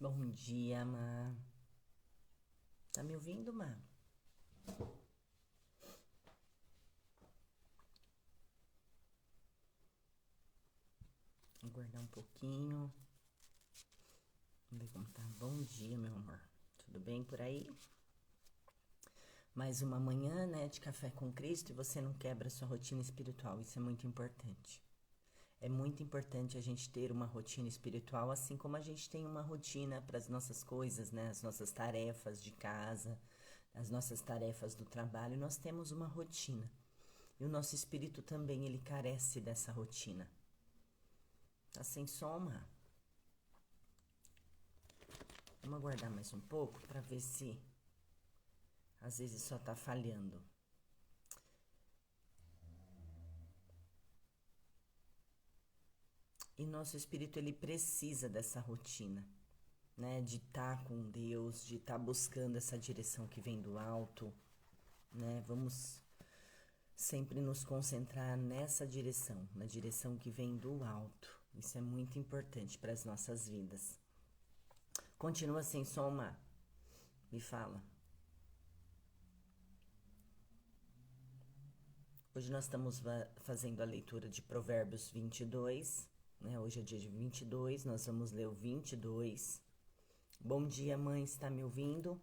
Bom dia, Má. Tá me ouvindo, Má? Vou aguardar um pouquinho. Vamos ver como tá. Bom dia, meu amor. Tudo bem por aí? Mais uma manhã, né, de café com Cristo e você não quebra sua rotina espiritual. Isso é muito importante. É muito importante a gente ter uma rotina espiritual, assim como a gente tem uma rotina para as nossas coisas, né? As nossas tarefas de casa, as nossas tarefas do trabalho. Nós temos uma rotina. E o nosso espírito também, ele carece dessa rotina. Tá sem soma? Vamos aguardar mais um pouco para ver se às vezes só tá falhando. E nosso espírito ele precisa dessa rotina, né? De estar com Deus, de estar buscando essa direção que vem do alto, né? Vamos sempre nos concentrar nessa direção, na direção que vem do alto. Isso é muito importante para as nossas vidas. Continua sem soma? Me fala. Hoje nós estamos fazendo a leitura de Provérbios 22, né? Hoje é dia de 22, nós vamos ler o 22. Bom dia, mãe, está me ouvindo?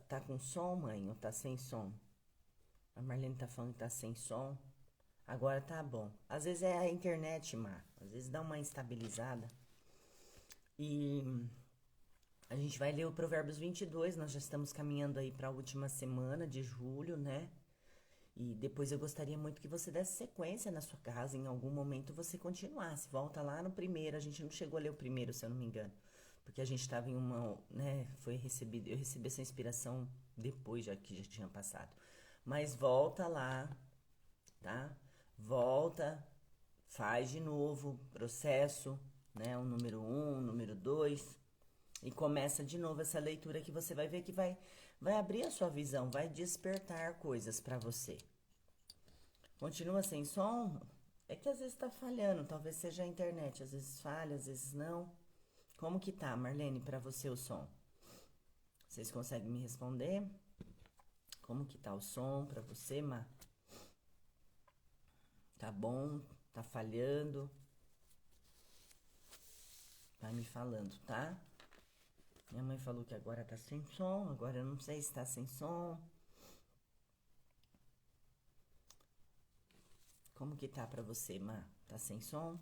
Tá com som, mãe, ou tá sem som? A Marlene tá falando que tá sem som. Agora tá bom. Às vezes é a internet, Mar. Às vezes dá uma instabilizada. E a gente vai ler o Provérbios 22. Nós já estamos caminhando aí para a última semana de julho, né? E depois eu gostaria muito que você desse sequência na sua casa, em algum momento você continuasse. Volta lá no primeiro, a gente não chegou a ler o primeiro, se eu não me engano. Porque a gente estava em uma, né, eu recebi essa inspiração depois, já que já tinha passado. Mas volta lá, tá? Volta, faz de novo, processo, né, o número 1, o número 2, e começa de novo essa leitura que você vai ver que vai abrir a sua visão, vai despertar coisas para você. Continua sem som? É que às vezes tá falhando, talvez seja a internet, às vezes falha, às vezes não. Como que tá, Marlene, para você o som? Vocês conseguem me responder? Como que tá o som para você, Má? Tá bom? Tá falhando? Vai me falando, tá? Minha mãe falou que agora tá sem som, agora eu não sei se tá sem som. Como que tá pra você, Má? Tá sem som?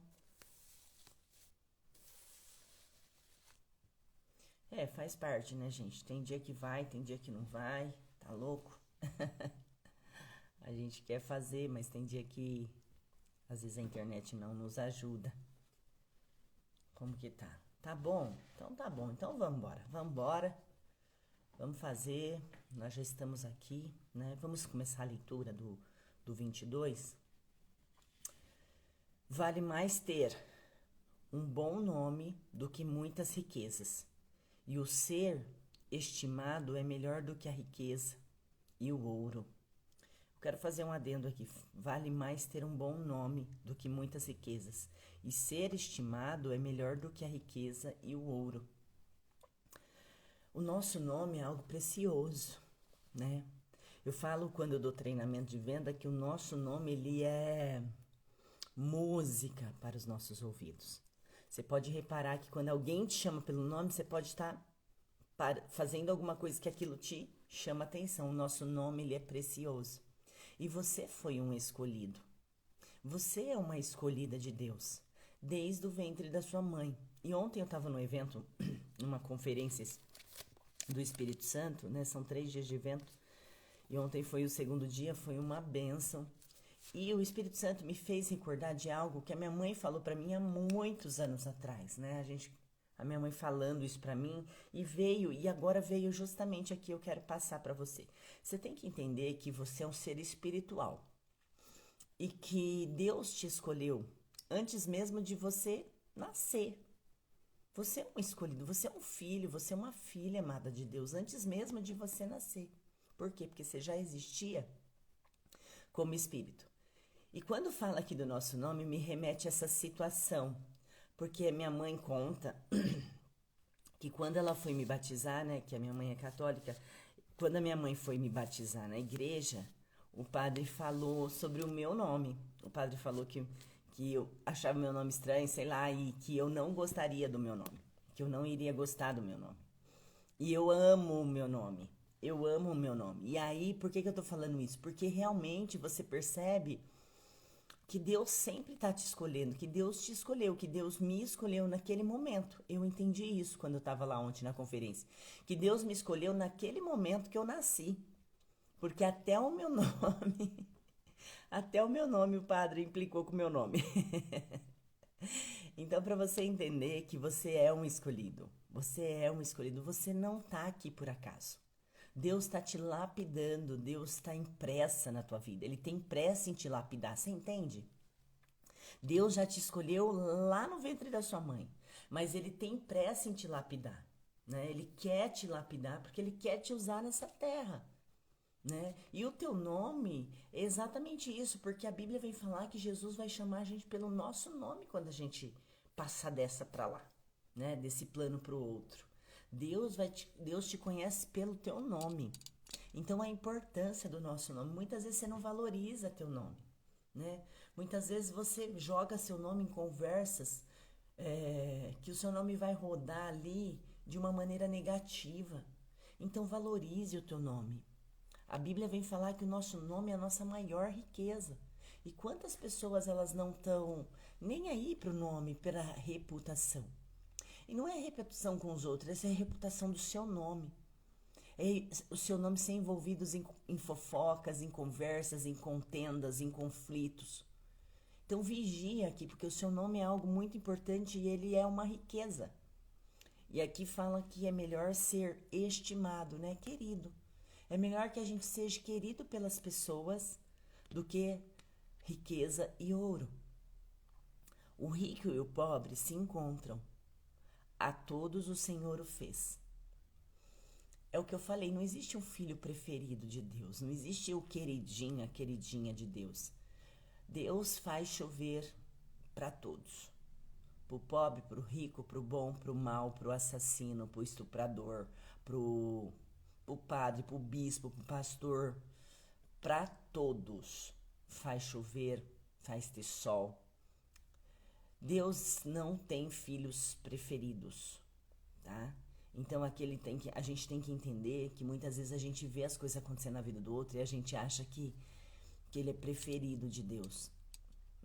É, faz parte, né, gente? Tem dia que vai, tem dia que não vai. Tá louco? A gente quer fazer, mas tem dia que às vezes a internet não nos ajuda. Como que tá? Tá bom? Então tá bom. Então vamos embora. Vamos embora. Vamos fazer. Nós já estamos aqui, né? Vamos começar a leitura do 22. Vale mais ter um bom nome do que muitas riquezas. E o ser estimado é melhor do que a riqueza e o ouro. Eu quero fazer um adendo aqui. Vale mais ter um bom nome do que muitas riquezas. E ser estimado é melhor do que a riqueza e o ouro. O nosso nome é algo precioso, né? Eu falo quando eu dou treinamento de venda que o nosso nome ele é música para os nossos ouvidos. Você pode reparar que quando alguém te chama pelo nome, você pode estar fazendo alguma coisa que aquilo te chama atenção. O nosso nome ele é precioso. E você foi um escolhido. Você é uma escolhida de Deus, desde o ventre da sua mãe. E ontem eu estava num evento, numa conferência do Espírito Santo, né? São 3 dias de evento. E ontem foi o segundo dia, foi uma bênção. E o Espírito Santo me fez recordar de algo que a minha mãe falou para mim há muitos anos atrás, né? A minha mãe falando isso para mim e agora veio justamente aqui eu quero passar para você. Você tem que entender que você é um ser espiritual e que Deus te escolheu antes mesmo de você nascer. Você é um escolhido, você é um filho, você é uma filha amada de Deus antes mesmo de você nascer. Por quê? Porque você já existia como espírito. E quando fala aqui do nosso nome, me remete a essa situação. Porque minha mãe conta que quando ela foi me batizar, né, que a minha mãe é católica, quando a minha mãe foi me batizar na igreja, o padre falou sobre o meu nome. O padre falou que eu achava meu nome estranho, sei lá, e que eu não gostaria do meu nome, que eu não iria gostar do meu nome. E eu amo o meu nome. Eu amo o meu nome. E aí, por que eu tô falando isso? Porque realmente você percebe que Deus sempre tá te escolhendo, que Deus te escolheu, que Deus me escolheu naquele momento. Eu entendi isso quando eu tava lá ontem na conferência. Que Deus me escolheu naquele momento que eu nasci. Porque até o meu nome, até o meu nome o padre implicou com o meu nome. Então, para você entender que você é um escolhido, você não tá aqui por acaso. Deus está te lapidando, Deus está em pressa na tua vida, Ele tem pressa em te lapidar, você entende? Deus já te escolheu lá no ventre da sua mãe, mas Ele tem pressa em te lapidar, né? Ele quer te lapidar porque Ele quer te usar nessa terra, né? E o teu nome é exatamente isso, porque a Bíblia vem falar que Jesus vai chamar a gente pelo nosso nome quando a gente passar dessa para lá, né? Desse plano para o outro. Deus te conhece pelo teu nome. Então a importância do nosso nome, muitas vezes você não valoriza teu nome, né? Muitas vezes você joga seu nome em conversas que o seu nome vai rodar ali de uma maneira negativa. Então valorize o teu nome. A Bíblia vem falar que o nosso nome é a nossa maior riqueza. E quantas pessoas elas não estão nem aí para o nome, pela reputação. E não é reputação com os outros, essa é a reputação do seu nome. É o seu nome ser envolvido em fofocas, em conversas, em contendas, em conflitos. Então vigia aqui, porque o seu nome é algo muito importante e ele é uma riqueza. E aqui fala que é melhor ser estimado, né? Querido. É melhor que a gente seja querido pelas pessoas do que riqueza e ouro. O rico e o pobre se encontram. A todos o Senhor o fez. É o que eu falei, não existe um filho preferido de Deus, não existe o queridinho, a queridinha de Deus. Deus faz chover para todos. Pro pobre, pro rico, pro bom, pro mal, pro assassino, pro estuprador, pro padre, pro bispo, pro pastor, para todos. Faz chover, faz ter sol. Deus não tem filhos preferidos, tá? Então a gente tem que entender que muitas vezes a gente vê as coisas acontecendo na vida do outro e a gente acha que ele é preferido de Deus,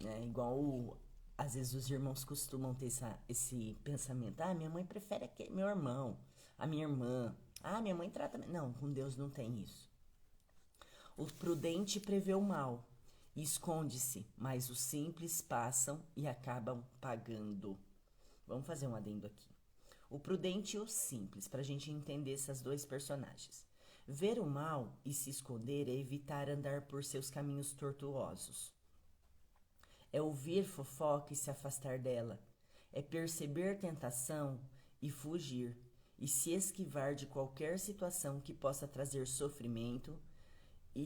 né? Igual às vezes os irmãos costumam ter esse pensamento: ah, minha mãe prefere meu irmão, a minha irmã, ah, minha mãe trata... Não, com Deus não tem isso. O prudente prevê o mal e esconde-se, mas os simples passam e acabam pagando. Vamos fazer um adendo aqui. O prudente e o simples, para a gente entender esses dois personagens. Ver o mal e se esconder é evitar andar por seus caminhos tortuosos. É ouvir fofoca e se afastar dela. É perceber tentação e fugir, e se esquivar de qualquer situação que possa trazer sofrimento e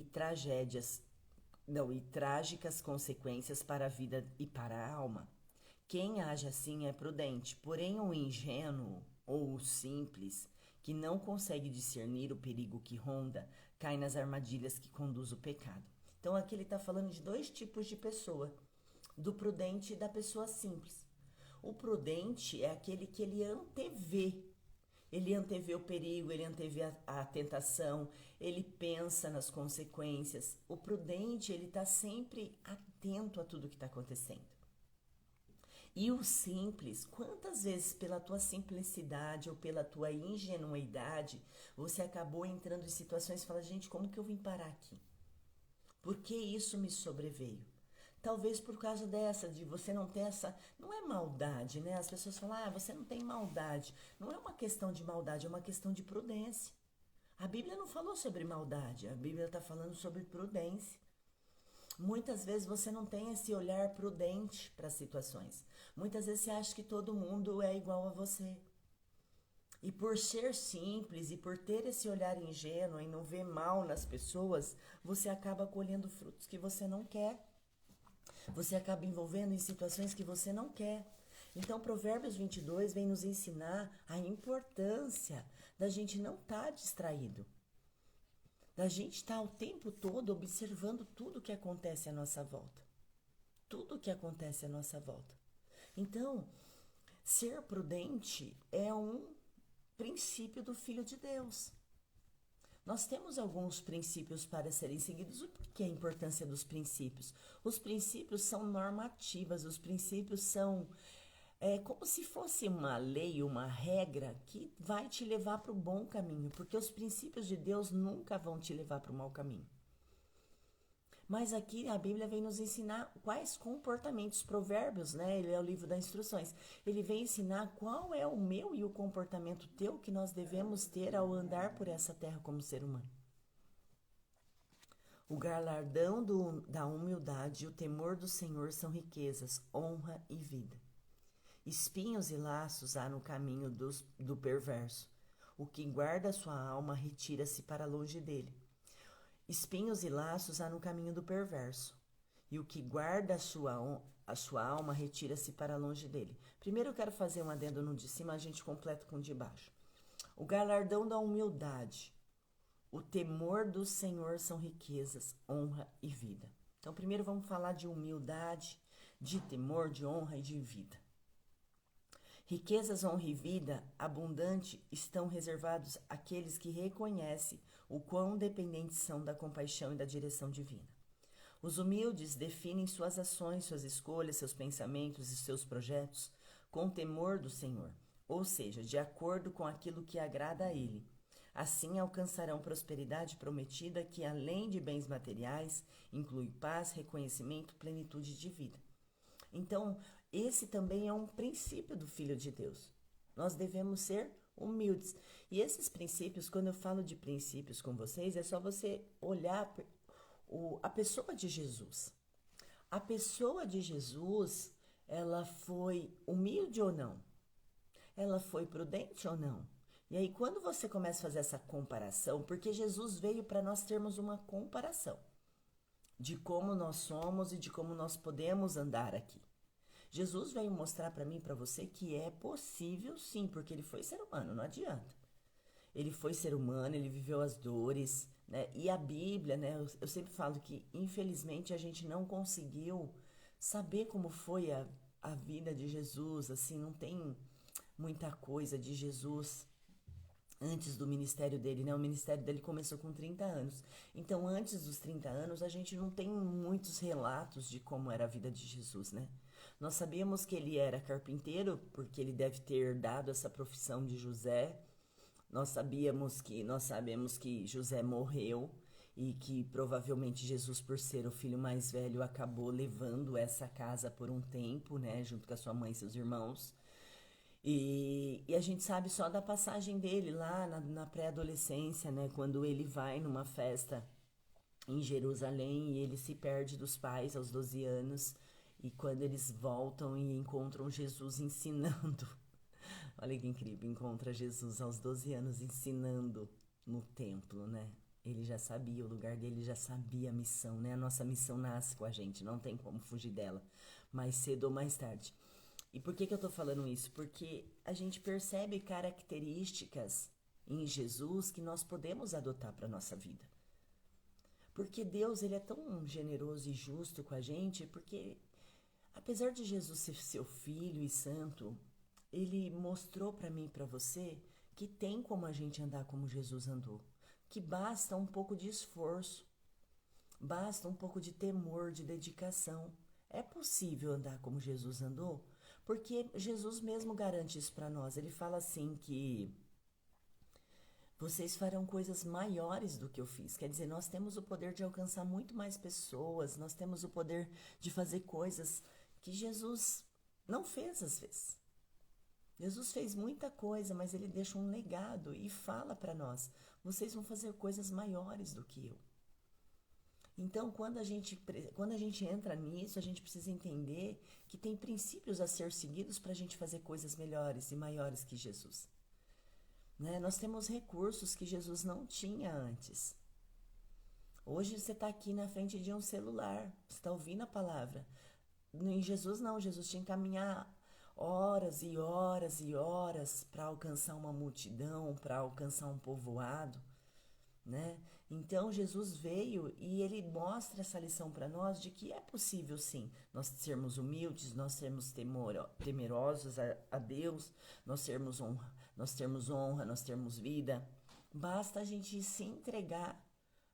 trágicas consequências para a vida e para a alma. Quem age assim é prudente, porém o ingênuo ou o simples, que não consegue discernir o perigo que ronda, cai nas armadilhas que conduz o pecado. Então aqui ele está falando de dois tipos de pessoa, do prudente e da pessoa simples. O prudente é aquele que ele antevê o perigo, ele antevê a tentação, ele pensa nas consequências. O prudente, ele está sempre atento a tudo que está acontecendo. E o simples, quantas vezes pela tua simplicidade ou pela tua ingenuidade, você acabou entrando em situações e fala: gente, como que eu vim parar aqui? Por que isso me sobreveio? Talvez por causa de você não ter essa... Não é maldade, né? As pessoas falam: ah, você não tem maldade. Não é uma questão de maldade, é uma questão de prudência. A Bíblia não falou sobre maldade, a Bíblia está falando sobre prudência. Muitas vezes você não tem esse olhar prudente para as situações. Muitas vezes você acha que todo mundo é igual a você. E por ser simples e por ter esse olhar ingênuo e não ver mal nas pessoas, você acaba colhendo frutos que você não quer. Você acaba envolvendo em situações que você não quer. Então, Provérbios 22 vem nos ensinar a importância da gente não estar distraído, da gente estar o tempo todo observando tudo que acontece à nossa volta. Tudo que acontece à nossa volta. Então, ser prudente é um princípio do Filho de Deus. Nós temos alguns princípios para serem seguidos. O porquê a importância dos princípios? Os princípios são normativas, os princípios são como se fosse uma lei, uma regra que vai te levar para o bom caminho, porque os princípios de Deus nunca vão te levar para o mau caminho. Mas aqui a Bíblia vem nos ensinar quais comportamentos, Provérbios, né? Ele é o livro das instruções. Ele vem ensinar qual é o meu e o comportamento teu que nós devemos ter ao andar por essa terra como ser humano. O galardão da humildade e o temor do Senhor são riquezas, honra e vida. Espinhos e laços há no caminho do perverso. O que guarda a sua alma retira-se para longe dele. Espinhos e laços há no caminho do perverso, e o que guarda a sua alma retira-se para longe dele. Primeiro eu quero fazer um adendo no de cima, a gente completa com o de baixo. O galardão da humildade, o temor do Senhor são riquezas, honra e vida. Então primeiro vamos falar de humildade, de temor, de honra e de vida. Riquezas, honra e vida abundante estão reservados àqueles que reconhecem o quão dependentes são da compaixão e da direção divina. Os humildes definem suas ações, suas escolhas, seus pensamentos e seus projetos com temor do Senhor, ou seja, de acordo com aquilo que agrada a Ele. Assim alcançarão prosperidade prometida que, além de bens materiais, inclui paz, reconhecimento, plenitude de vida. Então, esse também é um princípio do Filho de Deus. Nós devemos ser humildes. E esses princípios, quando eu falo de princípios com vocês, é só você olhar a pessoa de Jesus. A pessoa de Jesus, ela foi humilde ou não? Ela foi prudente ou não? E aí, quando você começa a fazer essa comparação, porque Jesus veio para nós termos uma comparação de como nós somos e de como nós podemos andar aqui. Jesus veio mostrar para mim e para você que é possível sim, porque ele foi ser humano, não adianta. Ele foi ser humano, ele viveu as dores, né? E a Bíblia, né? Eu sempre falo que infelizmente a gente não conseguiu saber como foi a vida de Jesus, assim, não tem muita coisa de Jesus antes do ministério dele, né? O ministério dele começou com 30 anos. Então, antes dos 30 anos, a gente não tem muitos relatos de como era a vida de Jesus, né? Nós sabemos que ele era carpinteiro, porque ele deve ter dado essa profissão de José. Nós sabemos que José morreu e que provavelmente Jesus, por ser o filho mais velho, acabou levando essa casa por um tempo, né? Junto com a sua mãe e seus irmãos. E a gente sabe só da passagem dele lá na pré-adolescência, né? Quando ele vai numa festa em Jerusalém e ele se perde dos pais aos 12 anos. E quando eles voltam e encontram Jesus ensinando. Olha que incrível, encontra Jesus aos 12 anos ensinando no templo, né? Ele já sabia o lugar dele, já sabia a missão, né? A nossa missão nasce com a gente, não tem como fugir dela, mais cedo ou mais tarde. E por que eu tô falando isso? Porque a gente percebe características em Jesus que nós podemos adotar para nossa vida. Porque Deus, ele é tão generoso e justo com a gente, porque apesar de Jesus ser seu filho e santo, ele mostrou para mim e para você que tem como a gente andar como Jesus andou, que basta um pouco de esforço, basta um pouco de temor, de dedicação. É possível andar como Jesus andou? Porque Jesus mesmo garante isso para nós. Ele fala assim que vocês farão coisas maiores do que eu fiz. Quer dizer, nós temos o poder de alcançar muito mais pessoas, nós temos o poder de fazer coisas que Jesus não fez às vezes. Jesus fez muita coisa, mas ele deixa um legado e fala para nós: vocês vão fazer coisas maiores do que eu. Então, quando a gente entra nisso, a gente precisa entender que tem princípios a ser seguidos para a gente fazer coisas melhores e maiores que Jesus. Né? Nós temos recursos que Jesus não tinha antes. Hoje você está aqui na frente de um celular, você está ouvindo a palavra. Em Jesus não, Jesus tinha que caminhar horas e horas e horas para alcançar uma multidão, para alcançar um povoado, né? Então Jesus veio e ele mostra essa lição para nós de que é possível sim nós sermos humildes, nós sermos temerosos a Deus, nós termos honra, nós termos vida. Basta a gente se entregar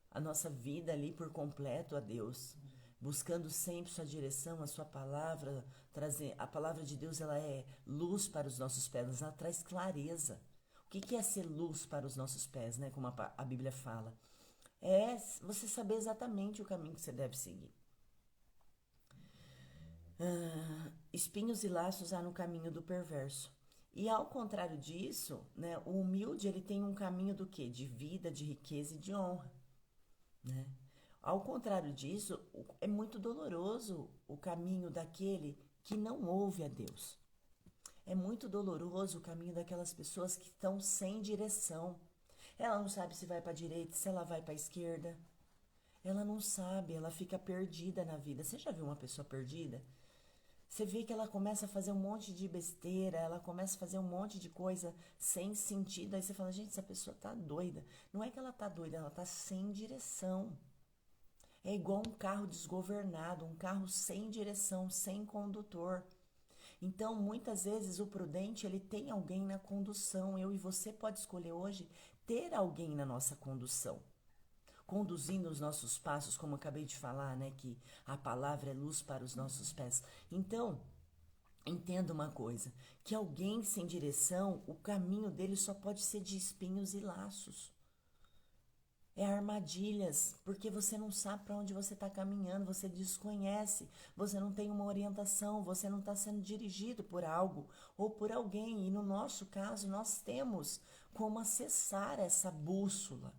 a nossa vida ali por completo a Deus, buscando sempre sua direção, a sua palavra, trazer a palavra de Deus, ela é luz para os nossos pés, ela traz clareza. O que é ser luz para os nossos pés, né? Como a Bíblia fala. É você saber exatamente o caminho que você deve seguir. Espinhos e laços há no caminho do perverso. E ao contrário disso, né, o humilde ele tem um caminho do quê? De vida, de riqueza e de honra, né? Ao contrário disso, é muito doloroso o caminho daquele que não ouve a Deus. É muito doloroso o caminho daquelas pessoas que estão sem direção. Ela não sabe se vai para a direita, se ela vai para a esquerda. Ela não sabe, ela fica perdida na vida. Você já viu uma pessoa perdida? Você vê que ela começa a fazer um monte de besteira, ela começa a fazer um monte de coisa sem sentido. Aí você fala, gente, essa pessoa tá doida. Não é que ela tá doida, ela tá sem direção. É igual um carro desgovernado, um carro sem direção, sem condutor. Então, muitas vezes, o prudente, ele tem alguém na condução. Eu e você pode escolher hoje ter alguém na nossa condução, conduzindo os nossos passos, como eu acabei de falar, né? Que a palavra é luz para os nossos pés. Então, entenda uma coisa, que alguém sem direção, o caminho dele só pode ser de espinhos e laços. É armadilhas, porque você não sabe para onde você está caminhando, você desconhece, você não tem uma orientação, você não está sendo dirigido por algo ou por alguém. E no nosso caso, nós temos como acessar essa bússola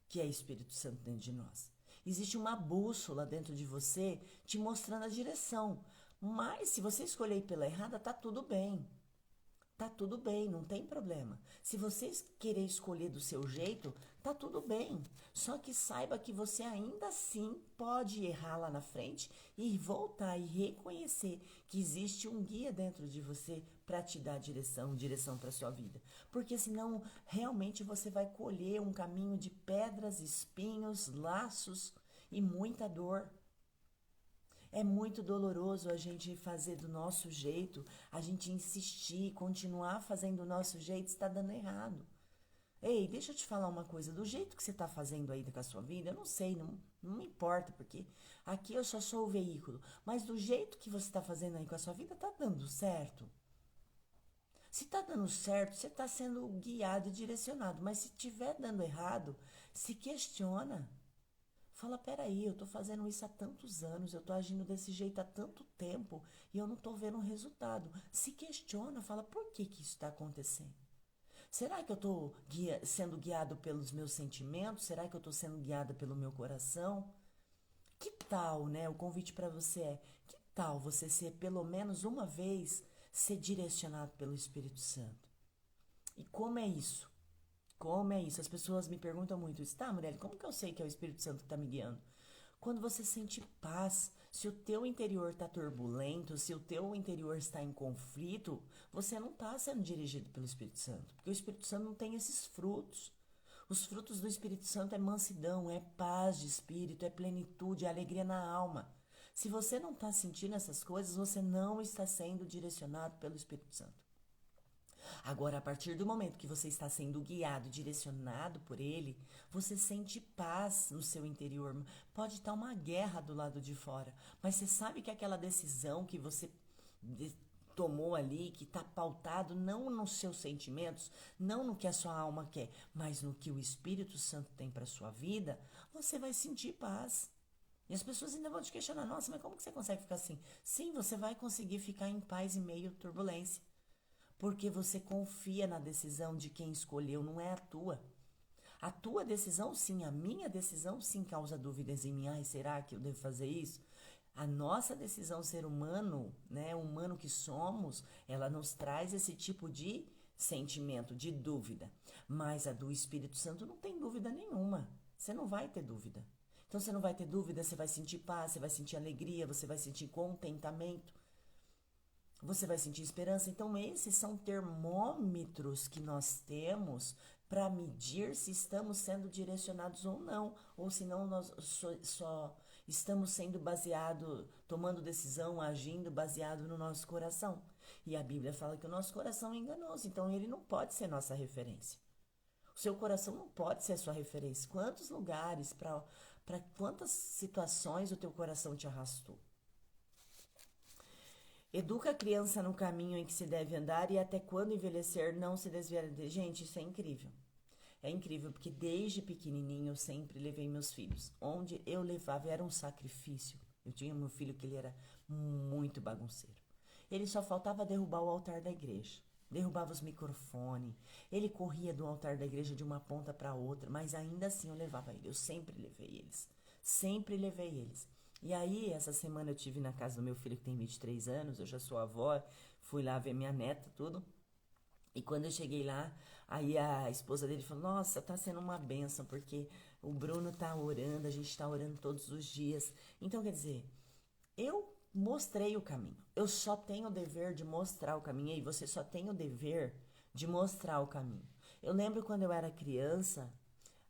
que é Espírito Santo dentro de nós. Existe uma bússola dentro de você te mostrando a direção. Mas se você escolher pela errada, tá tudo bem. Tá tudo bem, não tem problema. Se você querer escolher do seu jeito, tá tudo bem. Só que saiba que você ainda assim pode errar lá na frente e voltar e reconhecer que existe um guia dentro de você para te dar direção para sua vida. Porque senão realmente você vai colher um caminho de pedras, espinhos, laços e muita dor. É muito doloroso a gente fazer do nosso jeito, a gente insistir, continuar fazendo do nosso jeito, está dando errado. Ei, deixa eu te falar uma coisa, do jeito que você está fazendo aí com a sua vida, eu não sei, não me importa, porque aqui eu só sou o veículo, mas do jeito que você está fazendo aí com a sua vida, está dando certo? Se está dando certo, você está sendo guiado e direcionado, mas se estiver dando errado, se questiona. Fala, peraí, eu tô fazendo isso há tantos anos, eu tô agindo desse jeito há tanto tempo e eu não tô vendo um resultado. Se questiona, fala, por que isso está acontecendo? Será que eu tô sendo guiado pelos meus sentimentos? Será que eu tô sendo guiada pelo meu coração? Que tal, né? O convite para você é, que tal você ser pelo menos uma vez ser direcionado pelo Espírito Santo? E como é isso? Como é isso? As pessoas me perguntam muito isso. Tá, Mureli, como que eu sei que é o Espírito Santo que está me guiando? Quando você sente paz, se o teu interior está turbulento, se o teu interior está em conflito, você não está sendo dirigido pelo Espírito Santo. Porque o Espírito Santo não tem esses frutos. Os frutos do Espírito Santo é mansidão, é paz de espírito, é plenitude, é alegria na alma. Se você não está sentindo essas coisas, você não está sendo direcionado pelo Espírito Santo. Agora, a partir do momento que você está sendo guiado, direcionado por ele, você sente paz no seu interior. Pode estar uma guerra do lado de fora, mas você sabe que aquela decisão que você tomou ali, que está pautado não nos seus sentimentos, não no que a sua alma quer, mas no que o Espírito Santo tem para sua vida, você vai sentir paz. E as pessoas ainda vão te questionar, nossa, mas como que você consegue ficar assim? Sim, você vai conseguir ficar em paz em meio à turbulência. Porque você confia na decisão de quem escolheu, não é a tua. A tua decisão, sim, a minha decisão, sim, causa dúvidas em mim. Ai, será que eu devo fazer isso? A nossa decisão, ser humano, né, humano que somos, ela nos traz esse tipo de sentimento, de dúvida. Mas a do Espírito Santo não tem dúvida nenhuma. Você não vai ter dúvida. Então, você não vai ter dúvida, você vai sentir paz, você vai sentir alegria, você vai sentir contentamento. você vai sentir esperança. Então, esses são termômetros que nós temos para medir se estamos sendo direcionados ou não, ou se não nós só estamos sendo baseado, tomando decisão, agindo baseado no nosso coração. E a Bíblia fala que o nosso coração é enganoso, então ele não pode ser nossa referência. O seu coração não pode ser a sua referência. Quantos lugares, para quantas situações o teu coração te arrastou? Educa a criança no caminho em que se deve andar e até quando envelhecer não se desviar dele. Gente, isso é incrível. É incrível porque desde pequenininho eu sempre levei meus filhos. Onde eu levava era um sacrifício. Eu tinha meu filho que ele era muito bagunceiro. Ele só faltava derrubar o altar da igreja. Derrubava os microfones. Ele corria do altar da igreja de uma ponta para outra, mas ainda assim eu levava ele. Eu sempre levei eles. Sempre levei eles. E aí, essa semana eu tive na casa do meu filho que tem 23 anos, eu já sou avó, fui lá ver minha neta, tudo. E quando eu cheguei lá, aí a esposa dele falou: Nossa, tá sendo uma bênção, porque o Bruno tá orando, a gente tá orando todos os dias. Então, quer dizer, eu mostrei o caminho. Eu só tenho o dever de mostrar o caminho. E você só tem o dever de mostrar o caminho. Eu lembro quando eu era criança,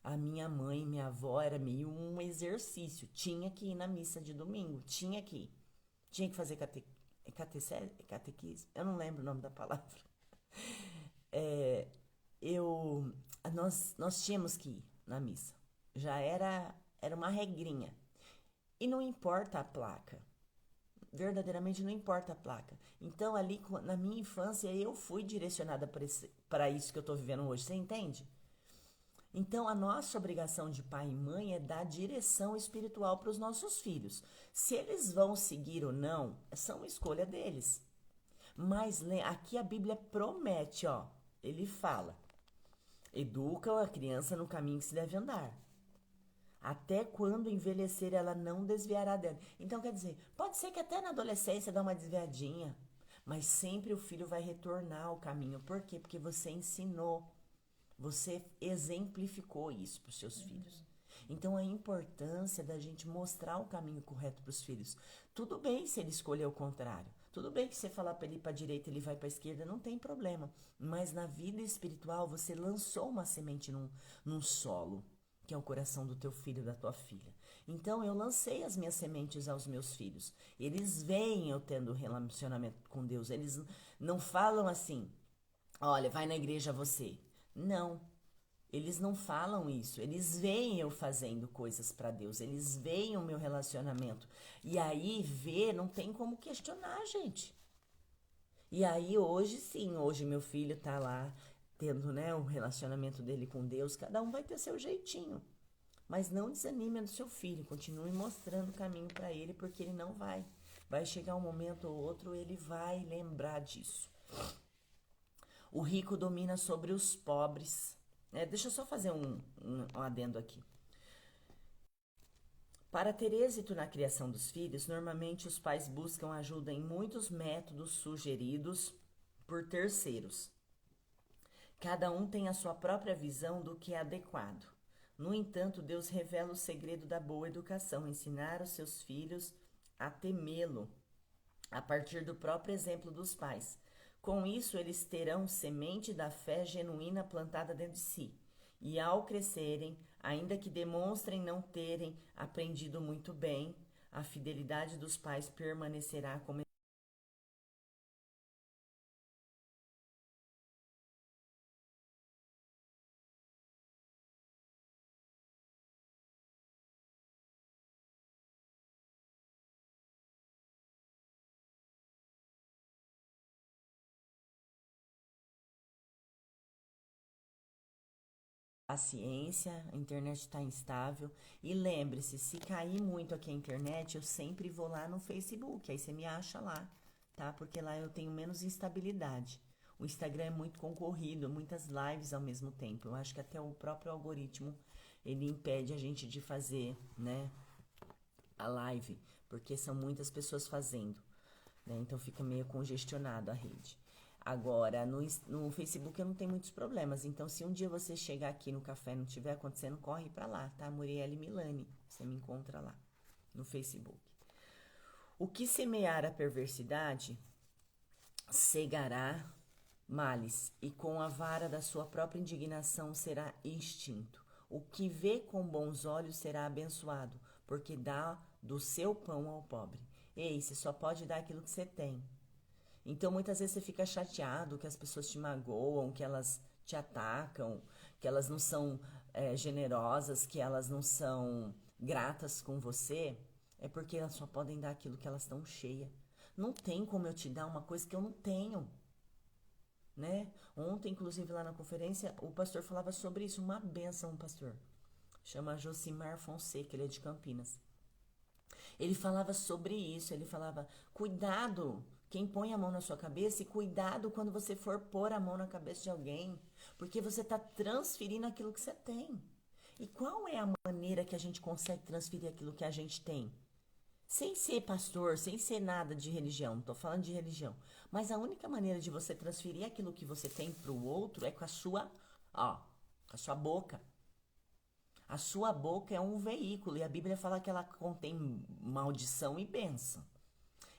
a minha mãe, minha avó, era meio um exercício. Tinha que ir na missa de domingo, tinha que ir. Tinha que fazer catequismo. Eu não lembro o nome da palavra. É, eu, nós tínhamos que ir na missa. Já era uma regrinha. E não importa a placa. Verdadeiramente não importa a placa. Então, ali na minha infância, eu fui direcionada para isso que eu estou vivendo hoje. Você entende? Então, a nossa obrigação de pai e mãe é dar direção espiritual para os nossos filhos. Se eles vão seguir ou não, são escolha deles. Mas aqui a Bíblia promete, ó, ele fala: educa a criança no caminho que se deve andar. Até quando envelhecer, ela não desviará dela. Então, quer dizer, pode ser que até na adolescência dá uma desviadinha, mas sempre o filho vai retornar ao caminho. Por quê? Porque você ensinou, você exemplificou isso para os seus filhos. Então, a importância da gente mostrar o caminho correto para os filhos. Tudo bem se ele escolher o contrário. Tudo bem que você falar para ele ir para a direita, ele vai para a esquerda, não tem problema. Mas na vida espiritual, você lançou uma semente num solo, que é o coração do teu filho, da tua filha. Então, eu lancei as minhas sementes aos meus filhos. Eles veem eu tendo relacionamento com Deus. Eles não falam assim: olha, vai na igreja você. Não, eles não falam isso. Eles veem eu fazendo coisas para Deus. Eles veem o meu relacionamento. E aí, ver, não tem como questionar, gente. E aí, hoje sim, hoje meu filho tá lá tendo, né, o relacionamento dele com Deus. Cada um vai ter seu jeitinho. Mas não desanime do seu filho. Continue mostrando o caminho para ele, porque ele não vai. Vai chegar um momento ou outro, ele vai lembrar disso. O rico domina sobre os pobres. Deixa eu só fazer um adendo aqui. Para ter êxito na criação dos filhos, normalmente os pais buscam ajuda em muitos métodos sugeridos por terceiros. Cada um tem a sua própria visão do que é adequado. No entanto, Deus revela o segredo da boa educação, ensinar os seus filhos a temê-lo, a partir do próprio exemplo dos pais. Com isso, eles terão semente da fé genuína plantada dentro de si. E ao crescerem, ainda que demonstrem não terem aprendido muito bem, a fidelidade dos pais permanecerá como paciência, a internet está instável. E lembre-se, se cair muito aqui a internet, eu sempre vou lá no Facebook, aí você me acha lá, tá? Porque lá eu tenho menos instabilidade. O Instagram é muito concorrido, muitas lives ao mesmo tempo. Eu acho que até o próprio algoritmo, ele impede a gente de fazer, né, a live, porque são muitas pessoas fazendo, né? Então fica meio congestionado a rede. Agora, no Facebook eu não tenho muitos problemas. Então, se um dia você chegar aqui no café e não estiver acontecendo, corre pra lá, tá? Murielle Milani. Você me encontra lá no Facebook. O que semear a perversidade cegará males, e com a vara da sua própria indignação será extinto. O que vê com bons olhos será abençoado, porque dá do seu pão ao pobre. Ei, você só pode dar aquilo que você tem. Então, muitas vezes você fica chateado que as pessoas te magoam, que elas te atacam, que elas não são generosas, que elas não são gratas com você. É porque elas só podem dar aquilo que elas estão cheias. Não tem como eu te dar uma coisa que eu não tenho, né? Ontem, inclusive, lá na conferência, o pastor falava sobre isso. Uma benção, um pastor. Chama Josimar Fonseca, ele é de Campinas. Ele falava sobre isso, ele falava, cuidado quem põe a mão na sua cabeça e cuidado quando você for pôr a mão na cabeça de alguém, porque você está transferindo aquilo que você tem. E qual é a maneira que a gente consegue transferir aquilo que a gente tem? Sem ser pastor, sem ser nada de religião, não estou falando de religião, mas a única maneira de você transferir aquilo que você tem para o outro é com com a sua boca. A sua boca é um veículo e a Bíblia fala que ela contém maldição e bênção.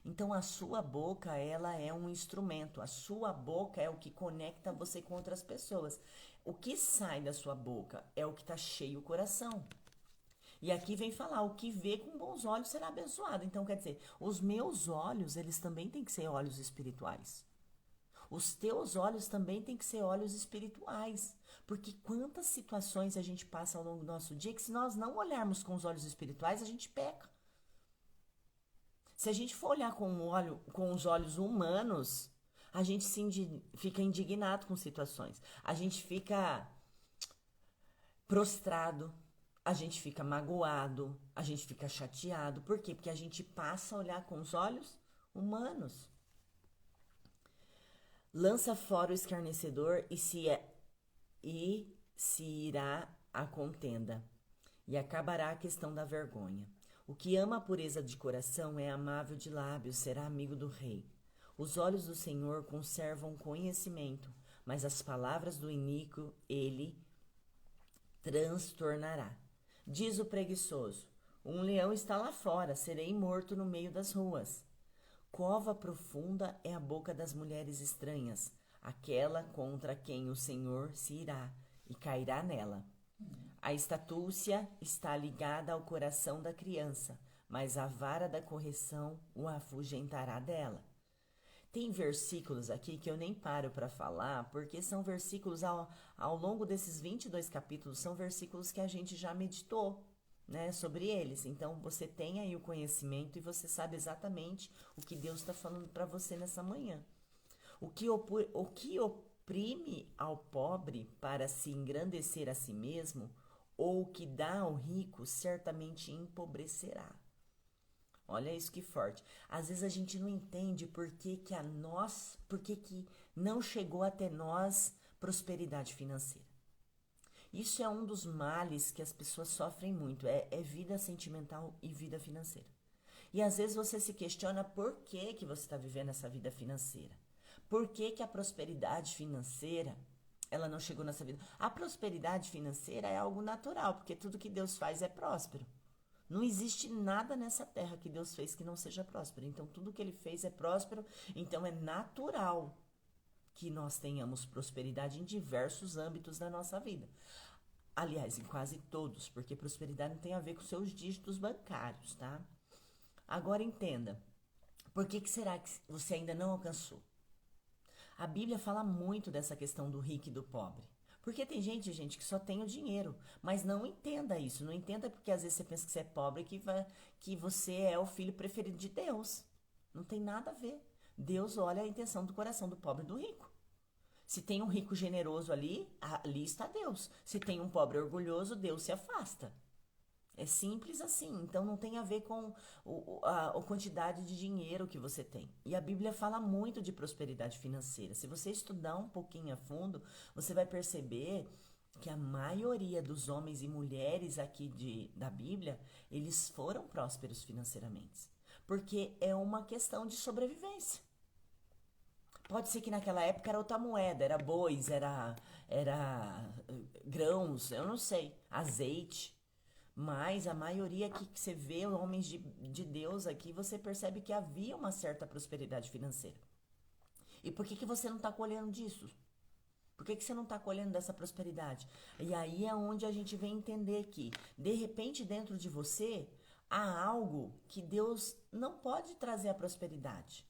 Então a sua boca, ela é um instrumento. A sua boca é o que conecta você com outras pessoas. O que sai da sua boca é o que está cheio o coração. E aqui vem falar, o que vê com bons olhos será abençoado. Então quer dizer, os meus olhos, eles também têm que ser olhos espirituais. Os teus olhos também têm que ser olhos espirituais. Porque quantas situações a gente passa ao longo do nosso dia que se nós não olharmos com os olhos espirituais, a gente peca. Se a gente for olhar com os olhos humanos, a gente fica indignado com situações. A gente fica prostrado, a gente fica magoado, a gente fica chateado. Por quê? Porque a gente passa a olhar com os olhos humanos. Lança fora o escarnecedor e se irá a contenda, e acabará a questão da vergonha. O que ama a pureza de coração é amável de lábios, será amigo do rei. Os olhos do Senhor conservam conhecimento, mas as palavras do iníquo ele transtornará. Diz o preguiçoso: um leão está lá fora, serei morto no meio das ruas. Cova profunda é a boca das mulheres estranhas, aquela contra quem o Senhor se irá e cairá nela. A estatúcia está ligada ao coração da criança, mas a vara da correção o afugentará dela. Tem versículos aqui que eu nem paro para falar, porque são versículos ao longo desses 22 capítulos, são versículos que a gente já meditou, né, sobre eles. Então você tem aí o conhecimento e você sabe exatamente o que Deus está falando para você nessa manhã. O que oprime ao pobre para se engrandecer a si mesmo, ou o que dá ao rico, certamente empobrecerá. Olha isso que forte. Às vezes a gente não entende por que não chegou até nós prosperidade financeira. Isso é um dos males que as pessoas sofrem muito, é vida sentimental e vida financeira. E às vezes você se questiona por que você está vivendo essa vida financeira. Por que a prosperidade financeira, ela não chegou nessa vida? A prosperidade financeira é algo natural, porque tudo que Deus faz é próspero. Não existe nada nessa terra que Deus fez que não seja próspero. Então, tudo que Ele fez é próspero. Então, é natural que nós tenhamos prosperidade em diversos âmbitos da nossa vida. Aliás, em quase todos, porque prosperidade não tem a ver com seus dígitos bancários, tá? Agora, entenda. Por que será que você ainda não alcançou? A Bíblia fala muito dessa questão do rico e do pobre. Porque tem gente que só tem o dinheiro, mas não entenda isso. Não entenda porque às vezes você pensa que você é pobre que você é o filho preferido de Deus. Não tem nada a ver. Deus olha a intenção do coração do pobre e do rico. Se tem um rico generoso ali está Deus. Se tem um pobre orgulhoso, Deus se afasta. É simples assim, então não tem a ver com a quantidade de dinheiro que você tem. E a Bíblia fala muito de prosperidade financeira. Se você estudar um pouquinho a fundo, você vai perceber que a maioria dos homens e mulheres aqui da Bíblia, eles foram prósperos financeiramente. Porque é uma questão de sobrevivência. Pode ser que naquela época era outra moeda, era bois, era grãos, eu não sei, azeite. Mas a maioria que você vê, homens de Deus aqui, você percebe que havia uma certa prosperidade financeira. E por que que você não está colhendo disso? Por que que você não está colhendo dessa prosperidade? E aí é onde a gente vem entender que, de repente, dentro de você, há algo que Deus não pode trazer a prosperidade.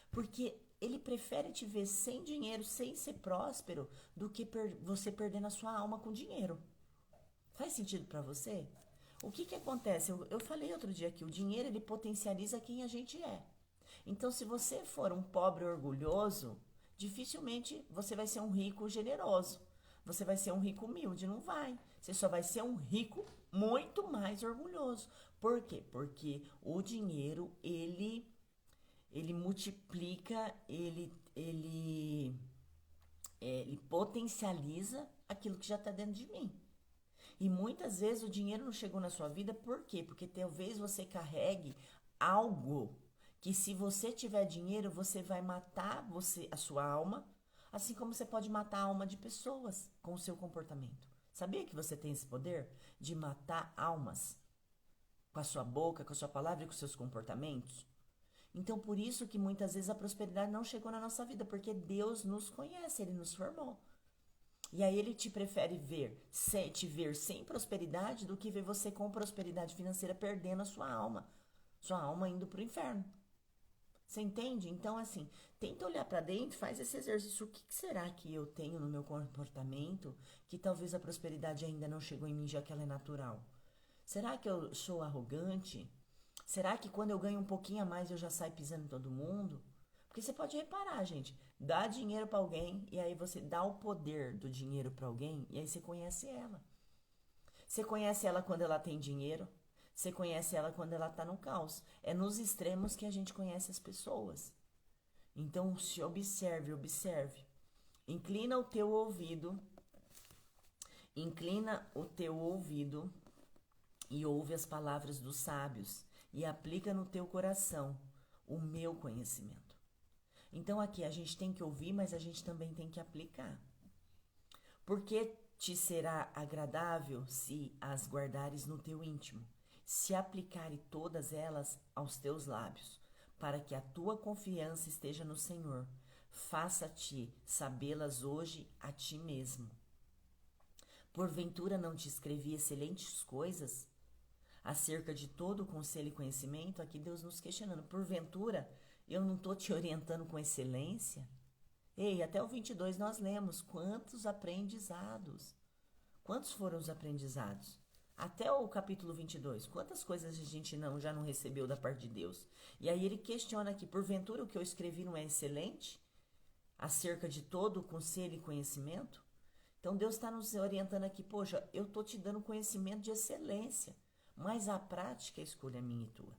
Porque Ele prefere te ver sem dinheiro, sem ser próspero, do que você perdendo a sua alma com dinheiro. Faz sentido para você? O que que acontece? Eu falei outro dia que o dinheiro, ele potencializa quem a gente é. Então, se você for um pobre orgulhoso, dificilmente você vai ser um rico generoso. Você vai ser um rico humilde, não vai. Você só vai ser um rico muito mais orgulhoso. Por quê? Porque o dinheiro, ele multiplica, ele potencializa aquilo que já está dentro de mim. E muitas vezes o dinheiro não chegou na sua vida, por quê? Porque talvez você carregue algo que, se você tiver dinheiro, você vai matar a sua alma, assim como você pode matar a alma de pessoas com o seu comportamento. Sabia que você tem esse poder de matar almas com a sua boca, com a sua palavra e com os seus comportamentos? Então, por isso que muitas vezes a prosperidade não chegou na nossa vida, porque Deus nos conhece, Ele nos formou. E aí Ele te prefere te ver sem prosperidade do que ver você com prosperidade financeira perdendo a sua alma indo para o inferno. Você entende? Então, assim, tenta olhar para dentro, faz esse exercício. O que será que eu tenho no meu comportamento que talvez a prosperidade ainda não chegou em mim, já que ela é natural? Será que eu sou arrogante? Será que quando eu ganho um pouquinho a mais eu já saio pisando em todo mundo? Porque você pode reparar, gente, dá dinheiro para alguém e aí você dá o poder do dinheiro para alguém e aí você conhece ela. Você conhece ela quando ela tem dinheiro, você conhece ela quando ela tá no caos. É nos extremos que a gente conhece as pessoas. Então, se observe, observe. Inclina o teu ouvido, inclina o teu ouvido e ouve as palavras dos sábios e aplica no teu coração o meu conhecimento. Então aqui a gente tem que ouvir, mas a gente também tem que aplicar. Porque te será agradável se as guardares no teu íntimo, se aplicare todas elas aos teus lábios, para que a tua confiança esteja no Senhor. Faça-te sabê-las hoje a ti mesmo. Porventura não te escrevi excelentes coisas acerca de todo o conselho e conhecimento? Aqui Deus nos questionando. Porventura eu não estou te orientando com excelência? Ei, até o 22 nós lemos quantos aprendizados. Quantos foram os aprendizados? Até o capítulo 22, quantas coisas a gente já não recebeu da parte de Deus? E aí ele questiona aqui, porventura o que eu escrevi não é excelente? Acerca de todo o conselho e conhecimento? Então Deus está nos orientando aqui, poxa, eu estou te dando conhecimento de excelência, mas a prática é escolha minha e tua,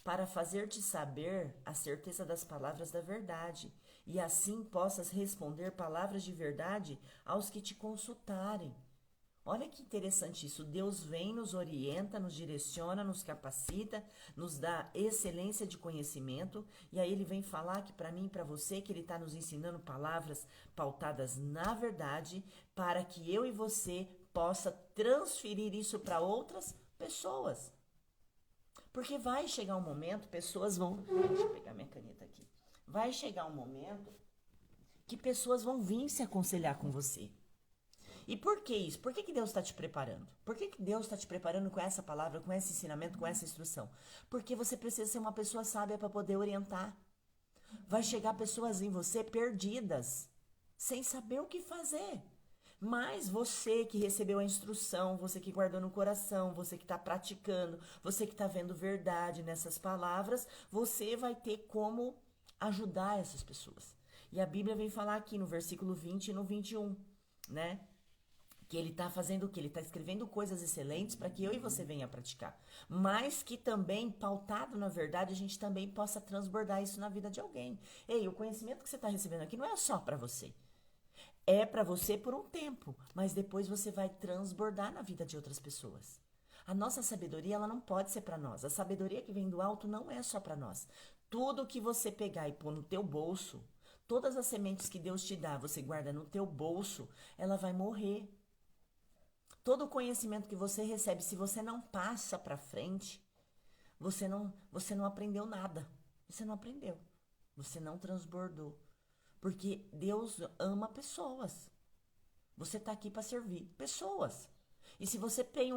para fazer-te saber a certeza das palavras da verdade, e assim possas responder palavras de verdade aos que te consultarem. Olha que interessante isso. Deus vem, nos orienta, nos direciona, nos capacita, nos dá excelência de conhecimento. E aí ele vem falar aqui para mim e para você que ele está nos ensinando palavras pautadas na verdade, para que eu e você possa transferir isso para outras pessoas. Porque vai chegar um momento, pessoas vão... Deixa eu pegar minha caneta aqui. Vai chegar um momento que pessoas vão vir se aconselhar com você. E por que isso? Por que Deus está te preparando? Por que Deus está te preparando com essa palavra, com esse ensinamento, com essa instrução? Porque você precisa ser uma pessoa sábia para poder orientar. Vai chegar pessoas em você perdidas, sem saber o que fazer. Mas você que recebeu a instrução, você que guardou no coração, você que está praticando, você que está vendo verdade nessas palavras, você vai ter como ajudar essas pessoas. E a Bíblia vem falar aqui no versículo 20 e no 21, né? Que ele está fazendo o quê? Ele está escrevendo coisas excelentes para que eu e você venha praticar. Mas que também, pautado na verdade, a gente também possa transbordar isso na vida de alguém. Ei, o conhecimento que você está recebendo aqui não é só para você. É para você por um tempo, mas depois você vai transbordar na vida de outras pessoas. A nossa sabedoria, ela não pode ser para nós. A sabedoria que vem do alto não é só para nós. Tudo que você pegar e pôr no teu bolso, todas as sementes que Deus te dá, você guarda no teu bolso, ela vai morrer. Todo o conhecimento que você recebe, se você não passa para frente, você não aprendeu nada. Você não aprendeu. Você não transbordou. Porque Deus ama pessoas. Você está aqui para servir pessoas. E se você tem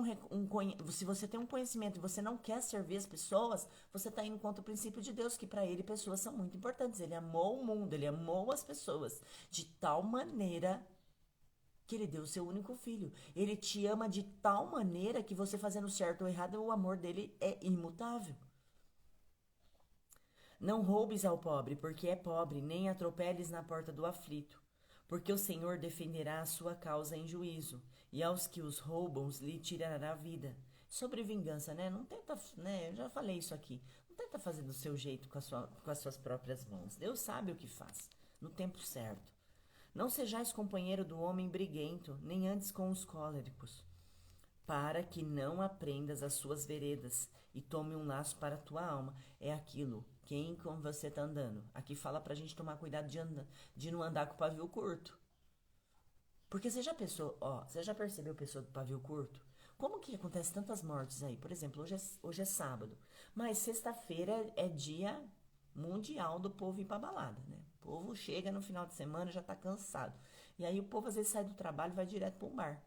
se você tem um conhecimento e você não quer servir as pessoas, você está indo contra o princípio de Deus, que para ele pessoas são muito importantes. Ele amou o mundo, ele amou as pessoas de tal maneira que ele deu o seu único filho. Ele te ama de tal maneira que você fazendo certo ou errado, o amor dele é imutável. Não roubes ao pobre, porque é pobre, nem atropeles na porta do aflito, porque o Senhor defenderá a sua causa em juízo, e aos que os roubam lhe tirará a vida. Sobre vingança, né? Não tenta, né? Eu já falei isso aqui. Não tenta fazer do seu jeito com as suas próprias mãos. Deus sabe o que faz, no tempo certo. Não sejais companheiro do homem briguento, nem antes com os cólericos, para que não aprendas as suas veredas e tome um laço para a tua alma. É aquilo, quem com você está andando. Aqui fala pra gente tomar cuidado de não andar com o pavio curto. Porque você já pensou, você já percebeu pessoa do pavio curto? Como que acontece tantas mortes aí? Por exemplo, hoje é sábado, mas sexta-feira é dia mundial do povo ir pra balada, né? O povo chega no final de semana já tá cansado. E aí o povo às vezes sai do trabalho e vai direto pro bar.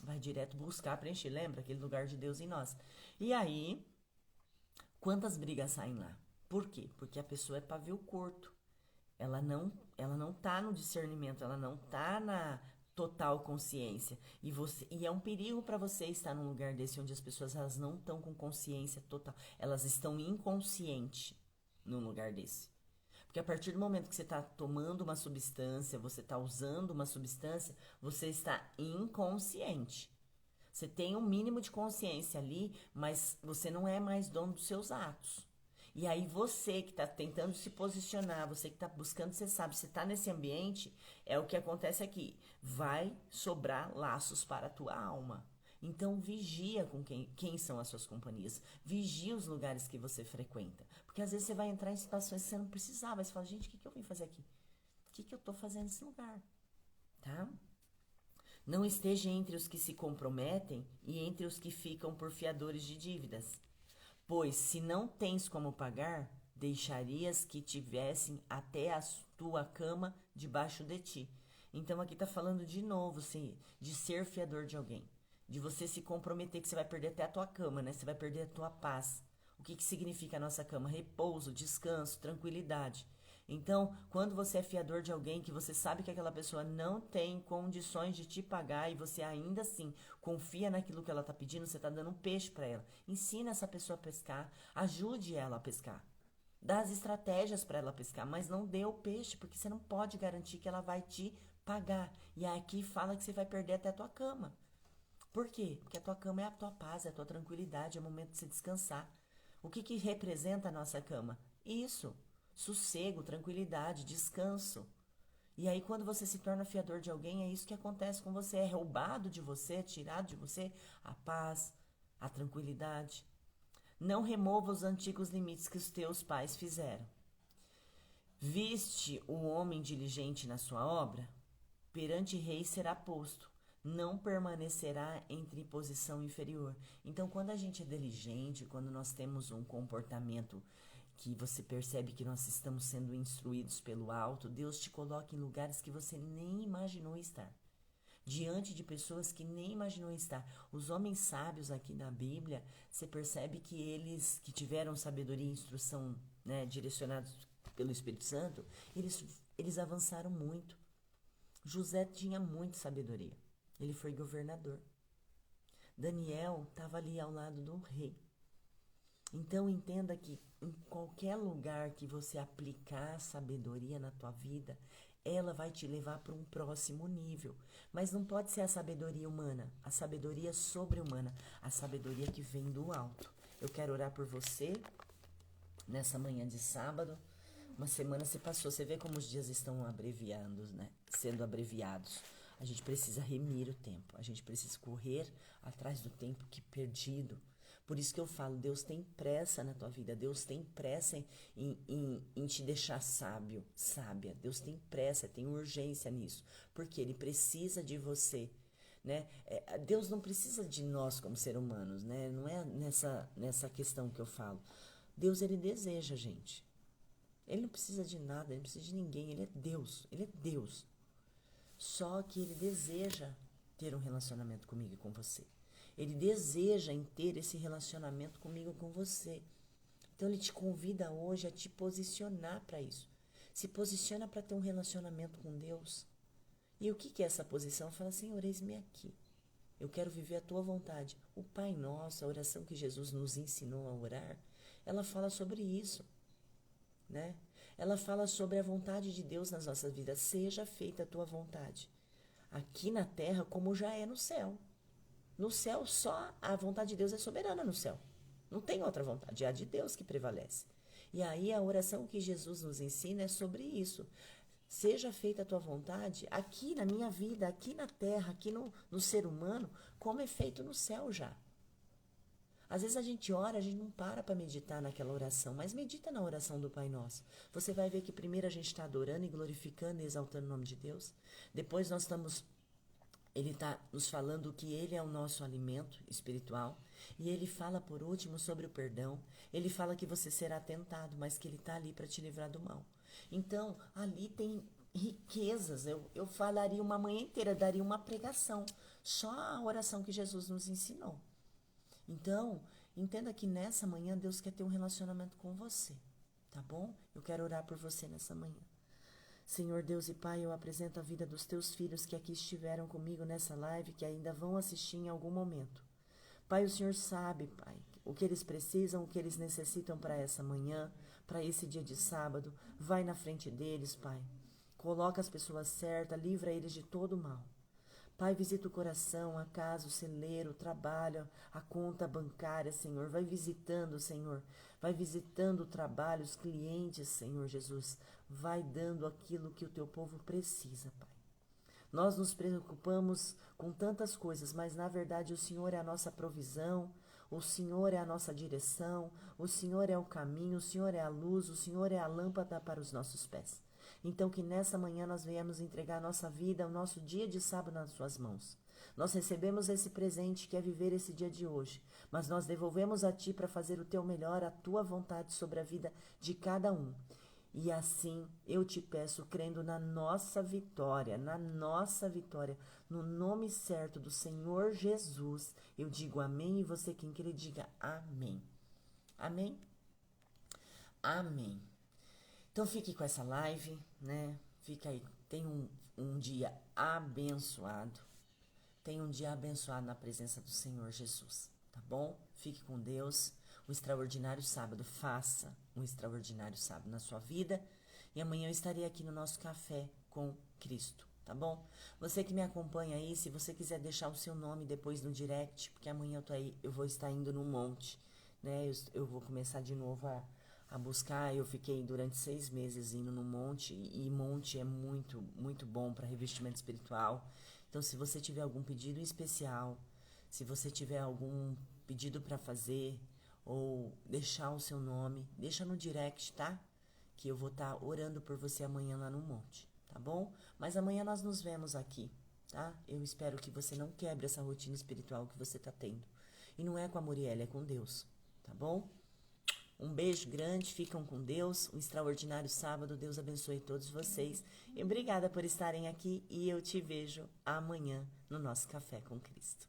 Vai direto buscar preencher, lembra? Aquele lugar de Deus em nós. E aí, quantas brigas saem lá? Por quê? Porque a pessoa é pavio curto. Ela não tá no discernimento, ela não tá na total consciência. E é um perigo para você estar num lugar desse onde as pessoas elas não estão com consciência total. Elas estão inconscientes num lugar desse. Porque a partir do momento que você está tomando uma substância, você está usando uma substância, você está inconsciente. Você tem um mínimo de consciência ali, mas você não é mais dono dos seus atos. E aí você que está tentando se posicionar, você que está buscando, você sabe, você está nesse ambiente, é o que acontece aqui. Vai sobrar laços para a tua alma. Então vigia com quem são as suas companhias. Vigia os lugares que você frequenta. Porque às vezes você vai entrar em situações que você não precisava. Você fala, gente, o que eu vim fazer aqui? O que eu estou fazendo nesse lugar? Tá? Não esteja entre os que se comprometem e entre os que ficam por fiadores de dívidas. Pois, se não tens como pagar, deixarias que tivessem até a tua cama debaixo de ti. Então, aqui está falando de novo, assim, de ser fiador de alguém. De você se comprometer que você vai perder até a tua cama, né? Você vai perder a tua paz. O que significa a nossa cama? Repouso, descanso, tranquilidade. Então, quando você é fiador de alguém que você sabe que aquela pessoa não tem condições de te pagar e você ainda assim confia naquilo que ela está pedindo, você está dando um peixe para ela. Ensina essa pessoa a pescar, ajude ela a pescar. Dá as estratégias para ela pescar, mas não dê o peixe, porque você não pode garantir que ela vai te pagar. E aqui fala que você vai perder até a tua cama. Por quê? Porque a tua cama é a tua paz, é a tua tranquilidade, é o momento de você descansar. O que representa a nossa cama? Isso. Sossego, tranquilidade, descanso. E aí, quando você se torna fiador de alguém, é isso que acontece com você. É roubado de você, é tirado de você a paz, a tranquilidade. Não remova os antigos limites que os teus pais fizeram. Viste o homem diligente na sua obra? Perante rei será posto. Não permanecerá entre posição inferior. Então, quando a gente é diligente, quando nós temos um comportamento que você percebe que nós estamos sendo instruídos pelo alto, Deus te coloca em lugares que você nem imaginou estar. Diante de pessoas que nem imaginou estar. Os homens sábios aqui na Bíblia, você percebe que eles que tiveram sabedoria e instrução, né, direcionados pelo Espírito Santo, eles avançaram muito. José tinha muita sabedoria. Ele foi governador. Daniel estava ali ao lado do rei. Então entenda que em qualquer lugar que você aplicar a sabedoria na tua vida, ela vai te levar para um próximo nível. Mas não pode ser a sabedoria humana, a sabedoria sobre-humana, a sabedoria que vem do alto. Eu quero orar por você nessa manhã de sábado. Uma semana se passou, você vê como os dias estão abreviando, né? Sendo abreviados. A gente precisa remir o tempo, a gente precisa correr atrás do tempo que perdido. Por isso que eu falo, Deus tem pressa na tua vida, Deus tem pressa em te deixar sábio, sábia. Deus tem pressa, tem urgência nisso, porque Ele precisa de você, né? Deus não precisa de nós como seres humanos, né? Não é nessa questão que eu falo. Deus, Ele deseja a gente. Ele não precisa de nada, ele não precisa de ninguém, ele é Deus, ele é Deus. Só que ele deseja ter um relacionamento comigo e com você. Ele deseja em ter esse relacionamento comigo e com você. Então ele te convida hoje a te posicionar para isso. Se posiciona para ter um relacionamento com Deus. E o que é essa posição? Fala, Senhor, eis-me aqui. Eu quero viver a tua vontade. O Pai Nosso, a oração que Jesus nos ensinou a orar, ela fala sobre isso, né? Ela fala sobre a vontade de Deus nas nossas vidas. Seja feita a tua vontade, aqui na terra como já é no céu. No céu, só a vontade de Deus é soberana no céu. Não tem outra vontade, é a de Deus que prevalece. E aí a oração que Jesus nos ensina é sobre isso. Seja feita a tua vontade aqui na minha vida, aqui na terra, aqui no ser humano, como é feito no céu já. Às vezes a gente ora, a gente não para meditar naquela oração, mas medita na oração do Pai Nosso. Você vai ver que primeiro a gente está adorando e glorificando e exaltando o nome de Deus. Depois Ele está nos falando que Ele é o nosso alimento espiritual. E Ele fala, por último, sobre o perdão. Ele fala que você será tentado, mas que Ele está ali para te livrar do mal. Então, ali tem riquezas. Eu falaria uma manhã inteira, daria uma pregação. Só a oração que Jesus nos ensinou. Então, entenda que nessa manhã Deus quer ter um relacionamento com você. Tá bom? Eu quero orar por você nessa manhã. Senhor Deus e Pai, eu apresento a vida dos teus filhos que aqui estiveram comigo nessa live, que ainda vão assistir em algum momento. Pai, o Senhor sabe, Pai, o que eles precisam, o que eles necessitam para essa manhã, para esse dia de sábado. Vai na frente deles, Pai. Coloca as pessoas certas, livra eles de todo mal. Pai, visita o coração, a casa, o celeiro, o trabalho, a conta bancária, Senhor. Vai visitando, Senhor. Vai visitando o trabalho, os clientes, Senhor Jesus. Vai dando aquilo que o teu povo precisa, Pai. Nós nos preocupamos com tantas coisas, mas na verdade o Senhor é a nossa provisão, o Senhor é a nossa direção, o Senhor é o caminho, o Senhor é a luz, o Senhor é a lâmpada para os nossos pés. Então que nessa manhã nós venhamos entregar a nossa vida, o nosso dia de sábado nas suas mãos. Nós recebemos esse presente que é viver esse dia de hoje, mas nós devolvemos a Ti para fazer o Teu melhor, a Tua vontade sobre a vida de cada um. E assim eu te peço, crendo na nossa vitória, no nome certo do Senhor Jesus, eu digo amém e você quem crê diga amém. Amém? Amém. Então fique com essa live, né? Fica aí, tenha um dia abençoado. Tenha um dia abençoado na presença do Senhor Jesus, tá bom? Fique com Deus. Um extraordinário sábado. Faça um extraordinário sábado na sua vida. E amanhã eu estarei aqui no nosso Café com Cristo, tá bom? Você que me acompanha aí, se você quiser deixar o seu nome depois no direct, porque amanhã eu vou estar indo no monte, né? Eu vou começar de novo a buscar. Eu fiquei durante 6 meses indo no monte, e monte é muito, muito bom para revestimento espiritual. Então, se você tiver algum pedido especial, se você tiver algum pedido para fazer, ou deixar o seu nome, deixa no direct, tá? Que eu vou estar orando por você amanhã lá no monte, tá bom? Mas amanhã nós nos vemos aqui, tá? Eu espero que você não quebre essa rotina espiritual que você tá tendo. E não é com a Muriel, é com Deus, tá bom? Um beijo grande, ficam com Deus, um extraordinário sábado, Deus abençoe todos vocês. E obrigada por estarem aqui e eu te vejo amanhã no nosso Café com Cristo.